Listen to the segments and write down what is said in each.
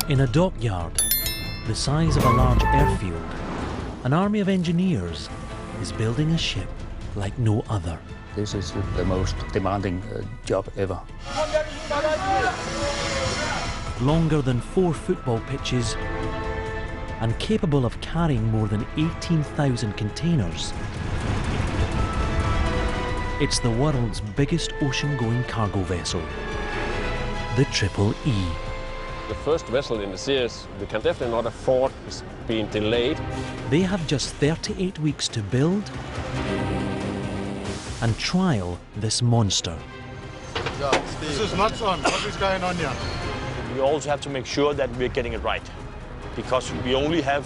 In a dockyard, the size of a large airfield, an army of engineers is building a ship like no other. This is the most demanding job ever. Longer than 4 football pitches and capable of carrying more than 18,000 containers. It's the world's biggest ocean-going cargo vessel, the Triple E. The first vessel in the series, we can definitely not afford being delayed. They have just 38 weeks to build and trial this monster. This is nuts on. What is going on here? We also have to make sure that we're getting it right, because we only have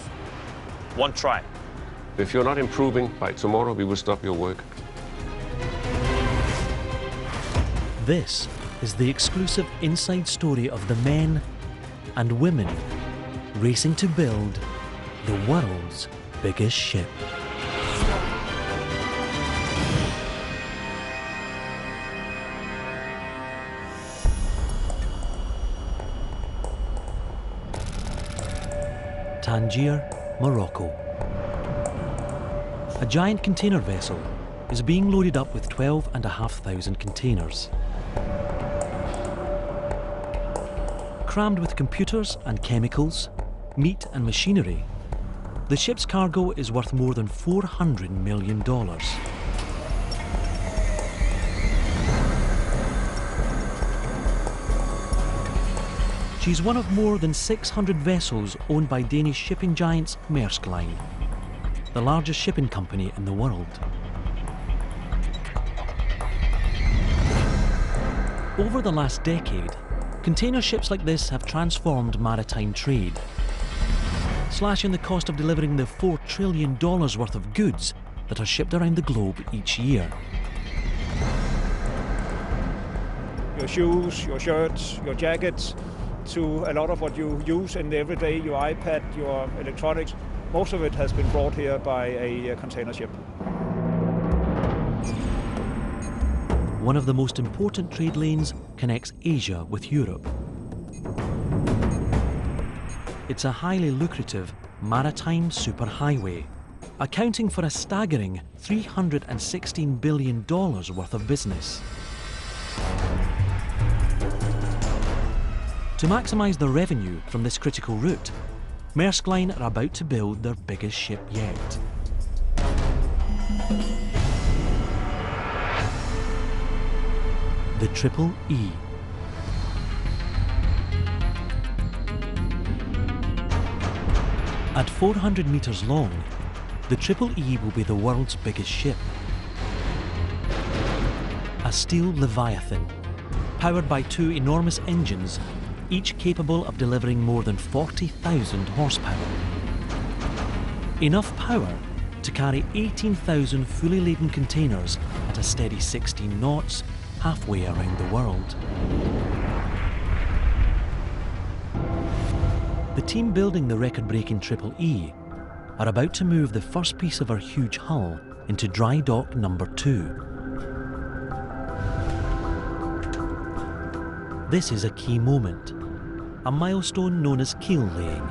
one try. If you're not improving by tomorrow, we will stop your work. This is the exclusive inside story of the men and women racing to build the world's biggest ship. Tangier, Morocco. A giant container vessel is being loaded up with 12,500 containers. Crammed with computers and chemicals, meat and machinery, the ship's cargo is worth more than $400 million. She's one of more than 600 vessels owned by Danish shipping giants Maersk Line, the largest shipping company in the world. Over the last decade, container ships like this have transformed maritime trade, slashing the cost of delivering the $4 trillion worth of goods that are shipped around the globe each year. Your shoes, your shirts, your jackets, to a lot of what you use in the everyday, your iPad, your electronics, most of it has been brought here by a container ship. One of the most important trade lanes connects Asia with Europe. It's a highly lucrative maritime superhighway, accounting for a staggering $316 billion worth of business. To maximise the revenue from this critical route, Maersk Line are about to build their biggest ship yet. The Triple E. At 400 metres long, the Triple E will be the world's biggest ship. A steel leviathan, powered by 2 enormous engines, each capable of delivering more than 40,000 horsepower. Enough power to carry 18,000 fully laden containers at a steady 16 knots, halfway around the world. The team building the record-breaking Triple E are about to move the first piece of our huge hull into dry dock number 2. This is a key moment, a milestone known as keel laying.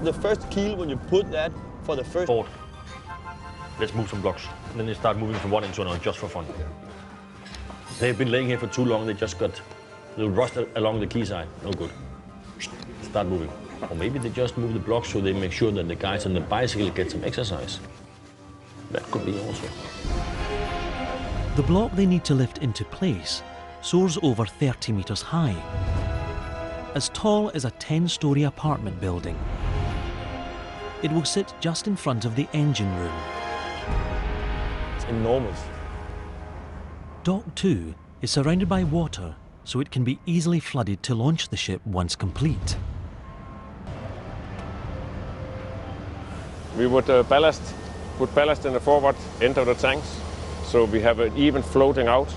The first keel, when you put that for the first board, let's move some blocks. And then they start moving from one into another just for fun. They've been laying here for too long, they just got a little rust along the quayside. No good. Start moving. Or maybe they just move the blocks so they make sure that the guys on the bicycle get some exercise. That could be also. The block they need to lift into place soars over 30 metres high, as tall as a 10-storey apartment building. It will sit just in front of the engine room. It's enormous. Dock 2 is surrounded by water, so it can be easily flooded to launch the ship once complete. We would put ballast in the forward end of the tanks, so we have an even floating out,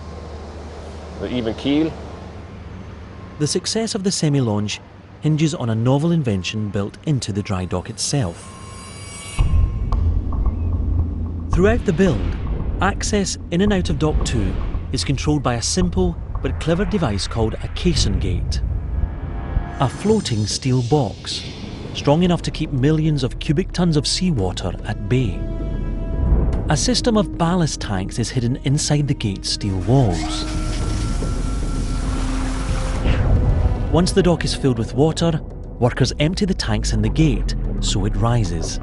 an even keel. The success of the semi-launch hinges on a novel invention built into the dry dock itself. Throughout the build, access in and out of Dock 2 is controlled by a simple but clever device called a caisson gate. A floating steel box, strong enough to keep millions of cubic tons of seawater at bay. A system of ballast tanks is hidden inside the gate's steel walls. Once the dock is filled with water, workers empty the tanks in the gate so it rises.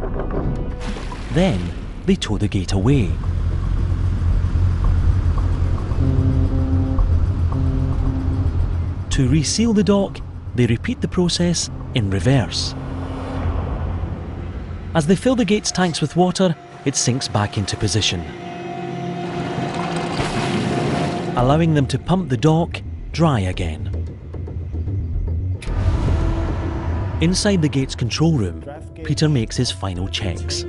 Then they tow the gate away. To reseal the dock, they repeat the process in reverse. As they fill the gate's tanks with water, it sinks back into position, allowing them to pump the dock dry again. Inside the gate's control room, Peter makes his final checks.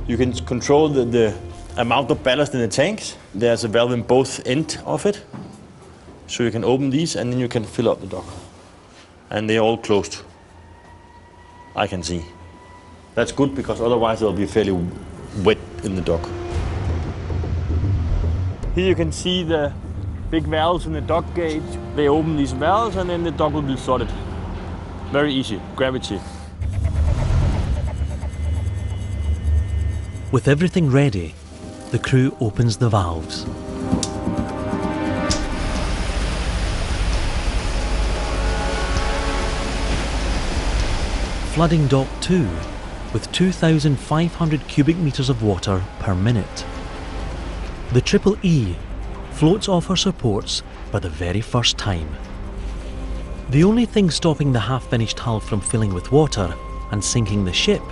You can control the amount of ballast in the tanks. There's a valve in both ends of it. So you can open these and then you can fill up the dock. And they're all closed, I can see. That's good because otherwise it'll be fairly wet in the dock. Here you can see the big valves in the dock gate. They open these valves and then the dock will be flooded. Very easy, gravity. With everything ready, the crew opens the valves. Flooding Dock 2 with 2,500 cubic metres of water per minute. The Triple E floats off her supports for the very first time. The only thing stopping the half-finished hull from filling with water and sinking the ship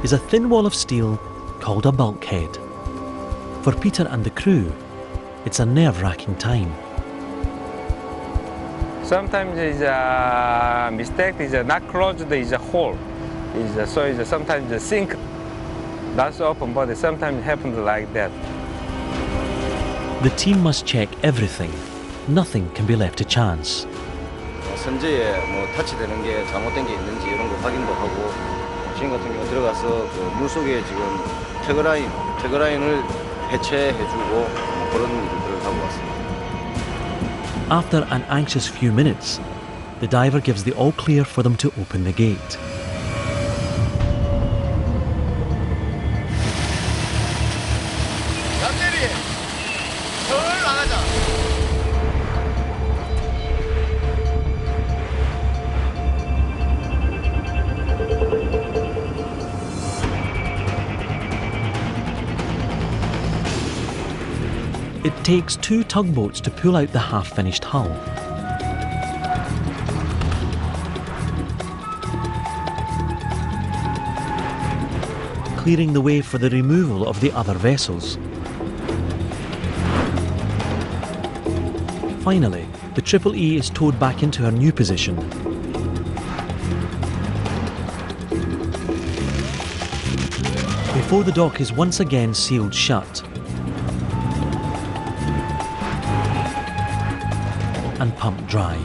is a thin wall of steel called a bulkhead. For Peter and the crew, it's a nerve-wracking time. Sometimes it's a mistake, it's not closed, it's a hole. So sometimes the sink that's open, but sometimes it happens like that. The team must check everything. Nothing can be left to chance. 선제에 터치되는 게 잘못된 게 있는지 이런 거 확인도 하고 지금 같은 경우 들어가서 그 물속에 지금 태그라인을 해체해주고 그런 일들을 하고 왔습니다. After an anxious few minutes, the diver gives the all clear for them to open the gate. It takes 2 tugboats to pull out the half-finished hull. Clearing the way for the removal of the other vessels. Finally, the Triple E is towed back into her new position. Before the dock is once again sealed shut and pumped dry.